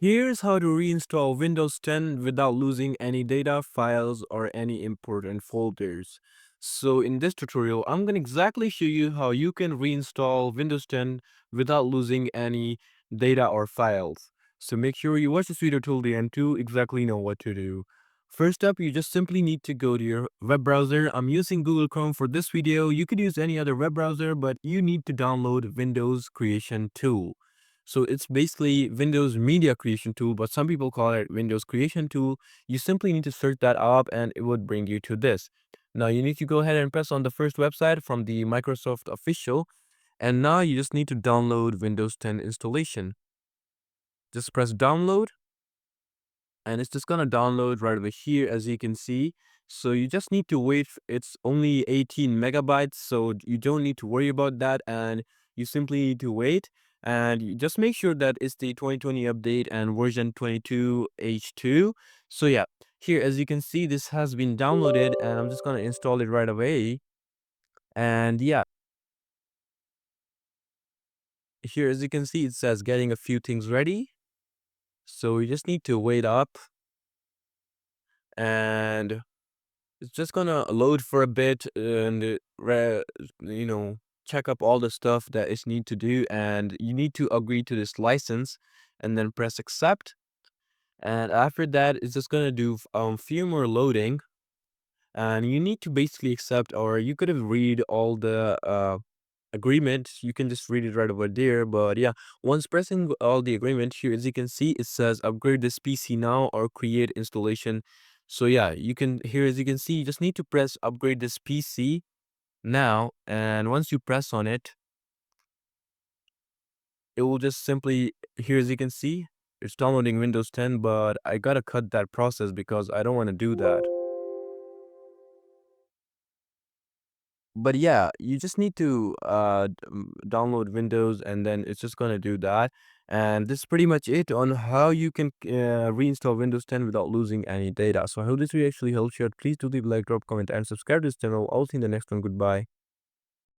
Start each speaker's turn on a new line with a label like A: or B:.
A: Here's how to reinstall Windows 10 without losing any data, files, or any important folders. So in this tutorial, I'm going to exactly show you how you can reinstall Windows 10 without losing any data or files. So make sure you watch this video till the end to exactly know what to do. First up, you just simply need to go to your web browser. I'm using Google Chrome for this video. You could use any other web browser, but you need to download Windows Creation Tool. So it's basically Windows Media Creation Tool, but some people call it Windows Creation Tool. You simply need to search that up and it would bring you to this. Now you need to go ahead and press on the first website from the Microsoft official. And now you just need to download Windows 10 installation. Just press download and it's just gonna download right over here, as you can see. So you just need to wait. It's only 18 megabytes, so you don't need to worry about that, and you simply need to wait. And you just make sure that it's the 2020 update and version 22H2. So yeah, here as you can see, this has been downloaded, and I'm just gonna install it right away. And yeah, here as you can see, it says getting a few things ready. So you just need to wait up, and it's just gonna load for a bit and you know, check up all the stuff that it need to do, and you need to agree to this license and then press accept. And after that, it's just gonna do few more loading, and you need to basically accept, or you could have read all the agreement. You can just read it right over there. But yeah, once pressing all the agreement here, as you can see, it says upgrade this PC now or create installation. So yeah, you can, here as you can see, you just need to press upgrade this PC now, and once you press on it, it will just simply, here as you can see, it's downloading Windows 10, but I gotta cut that process because I don't want to do that. But yeah, you just need to download Windows, and then it's just gonna do that. And this is pretty much it on how you can reinstall Windows 10 without losing any data. So I hope this video actually helps you out. Please do leave a like, drop, comment, and subscribe to this channel. I'll see you in the next one. Goodbye.